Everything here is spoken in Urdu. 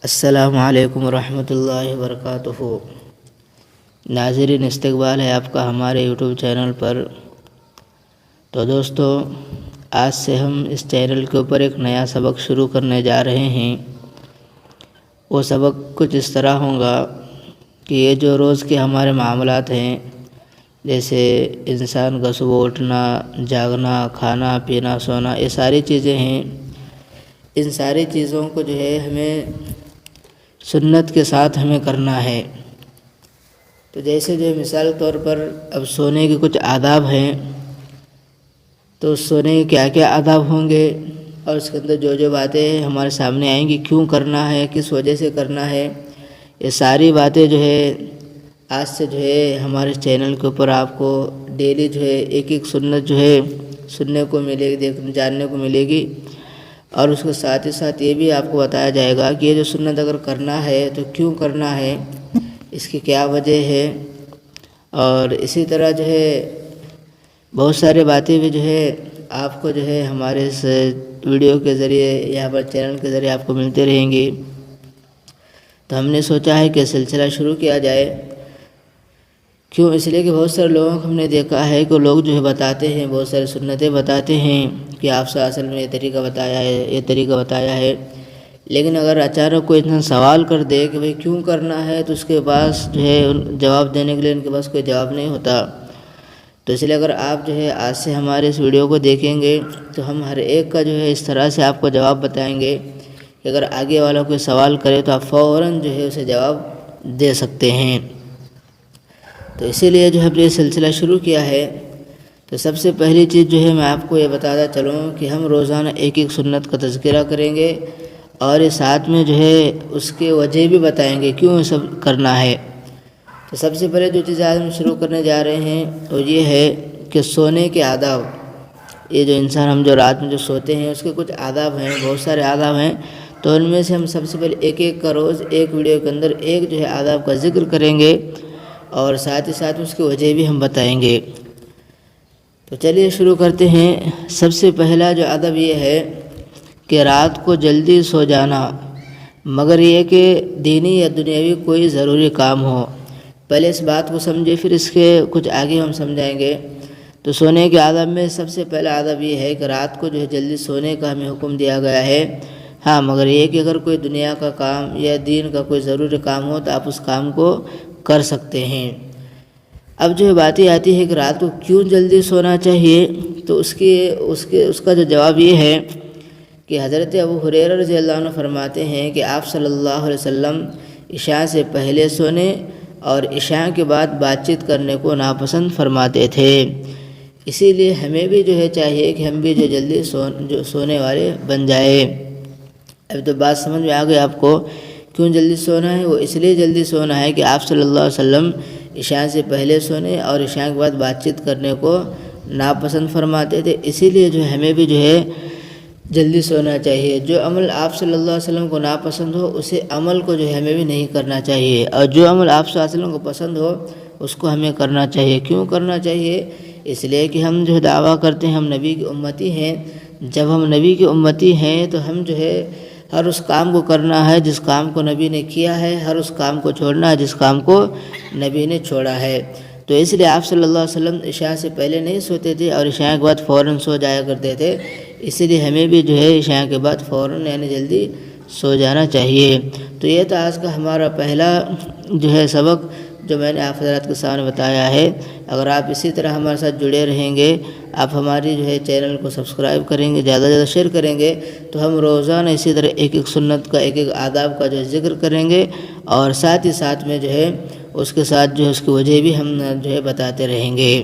السلام علیکم ورحمۃ اللہ وبرکاتہ۔ ناظرین، استقبال ہے آپ کا ہمارے یوٹیوب چینل پر۔ تو دوستو، آج سے ہم اس چینل کے اوپر ایک نیا سبق شروع کرنے جا رہے ہیں۔ وہ سبق کچھ اس طرح ہوگا کہ یہ جو روز کے ہمارے معاملات ہیں، جیسے انسان کا صبح اٹھنا، جاگنا، کھانا پینا، سونا، یہ ساری چیزیں ہیں۔ ان ساری چیزوں کو جو ہے ہمیں سنت کے ساتھ ہمیں کرنا ہے۔ تو جیسے جو مثال طور پر اب سونے کے کچھ آداب ہیں، تو سونے کے کیا کیا آداب ہوں گے، اور اس کے اندر جو جو باتیں ہمارے سامنے آئیں گی، کیوں کرنا ہے، کس وجہ سے کرنا ہے، یہ ساری باتیں جو ہے آج سے جو ہے ہمارے چینل کے اوپر آپ کو ڈیلی جو ہے ایک ایک سنت جو ہے سننے کو ملے گی، جاننے کو ملے گی۔ اور اس کے ساتھ ہی ساتھ یہ بھی آپ کو بتایا جائے گا کہ یہ جو سنت اگر کرنا ہے تو کیوں کرنا ہے، اس کی کیا وجہ ہے۔ اور اسی طرح جو ہے بہت سارے باتیں بھی جو ہے آپ کو جو ہے ہمارے اس ویڈیو کے ذریعے یا ہمارے چینل کے ذریعے آپ کو ملتے رہیں گی۔ تو ہم نے سوچا ہے کہ سلسلہ شروع کیا جائے۔ کیوں؟ اس لیے کہ بہت سارے لوگوں کو ہم نے دیکھا ہے کہ لوگ جو ہے بتاتے ہیں، بہت سارے سنتیں بتاتے ہیں کہ آپ سے اصل میں یہ طریقہ بتایا ہے، یہ طریقہ بتایا ہے، لیکن اگر اچانک کوئی اتنا سوال کر دے کہ بھئی کیوں کرنا ہے، تو اس کے پاس جو ہے جواب دینے کے لیے ان کے پاس کوئی جواب نہیں ہوتا۔ تو اس لیے اگر آپ جو ہے آج سے ہمارے اس ویڈیو کو دیکھیں گے تو ہم ہر ایک کا جو ہے اس طرح سے آپ کو جواب بتائیں گے کہ اگر آگے والا کوئی سوال کرے تو آپ فوراً جو ہے اسے جواب دے سکتے ہیں۔ تو اسی لیے جو ہے یہ سلسلہ شروع کیا ہے۔ تو سب سے پہلی چیز جو ہے میں آپ کو یہ بتاتا چلوں کہ ہم روزانہ ایک ایک سنت کا تذکرہ کریں گے، اور اس ساتھ میں جو ہے اس کے وجہ بھی بتائیں گے کیوں یہ سب کرنا ہے۔ تو سب سے پہلے جو چیز آج ہم شروع کرنے جا رہے ہیں وہ یہ ہے کہ سونے کے آداب۔ یہ جو انسان ہم جو رات میں جو سوتے ہیں اس کے کچھ آداب ہیں، بہت سارے آداب ہیں۔ تو ان میں سے ہم سب سے پہلے ایک ایک کا روز ایک ویڈیو کے اندر ایک جو ہے آداب کا ذکر کریں گے، اور ساتھ ہی ساتھ اس کی وجہ بھی ہم بتائیں گے۔ تو چلیے شروع کرتے ہیں۔ سب سے پہلا جو ادب یہ ہے کہ رات کو جلدی سو جانا، مگر یہ کہ دینی یا دنیاوی کوئی ضروری کام ہو۔ پہلے اس بات کو سمجھے، پھر اس کے کچھ آگے ہم سمجھائیں گے۔ تو سونے کے آداب میں سب سے پہلا آداب یہ ہے کہ رات کو جو ہے جلدی سونے کا ہمیں حکم دیا گیا ہے۔ ہاں، مگر یہ کہ اگر کوئی دنیا کا کام یا دین کا کوئی ضروری کام ہو تو آپ اس کام کو کر سکتے ہیں۔ اب جو باتیں آتی ہے کہ رات کو کیوں جلدی سونا چاہیے، تو اس کا جو جواب یہ ہے کہ حضرت ابو ہریرہ رضی اللہ عنہ فرماتے ہیں کہ آپ صلی اللہ علیہ وسلم عشاء سے پہلے سونے اور عشاء کے بعد بات چیت کرنے کو ناپسند فرماتے تھے۔ اسی لیے ہمیں بھی جو ہے چاہیے کہ ہم بھی جو جلدی سونے والے بن جائیں۔ اب تو بات سمجھ میں آ گئی آپ کو کیوں جلدی سونا ہے۔ وہ اس لیے جلدی سونا ہے کہ آپ صلی اللہ علیہ وسلم عشاء سے پہلے سونے اور عشاء کے بعد بات چیت کرنے کو ناپسند فرماتے تھے۔ اسی لیے جو ہمیں بھی جو ہے جلدی سونا چاہیے۔ جو عمل آپ صلی اللہ علیہ وسلم کو ناپسند ہو، اسے عمل کو جو ہے ہمیں بھی نہیں کرنا چاہیے، اور جو عمل آپ صلی اللہ علیہ وسلم کو پسند ہو اس کو ہمیں کرنا چاہیے۔ کیوں کرنا چاہیے؟ اس لیے کہ ہم جو دعویٰ کرتے ہیں ہم نبی کی امتی ہیں۔ جب ہم نبی کی امتی ہیں تو ہم جو ہے ہر اس کام کو کرنا ہے جس کام کو نبی نے کیا ہے، ہر اس کام کو چھوڑنا ہے جس کام کو نبی نے چھوڑا ہے۔ تو اس لیے آپ صلی اللہ علیہ وسلم عشاء سے پہلے نہیں سوتے تھے اور عشاء کے بعد فوراً سو جایا کرتے تھے۔ اسی لیے ہمیں بھی جو ہے عشاء کے بعد فوراً یعنی جلدی سو جانا چاہیے۔ تو یہ تھا آج کا ہمارا پہلا جو ہے سبق جو میں نے آپ حضرات کے سامنے بتایا ہے۔ اگر آپ اسی طرح ہمارے ساتھ جڑے رہیں گے، آپ ہماری جو ہے چینل کو سبسکرائب کریں گے، زیادہ سے زیادہ شیئر کریں گے، تو ہم روزانہ اسی طرح ایک ایک سنت کا ایک ایک آداب کا جو ہے ذکر کریں گے، اور ساتھ ہی ساتھ میں جو ہے اس کے ساتھ جو ہے اس کی وجہ بھی ہم جو ہے بتاتے رہیں گے۔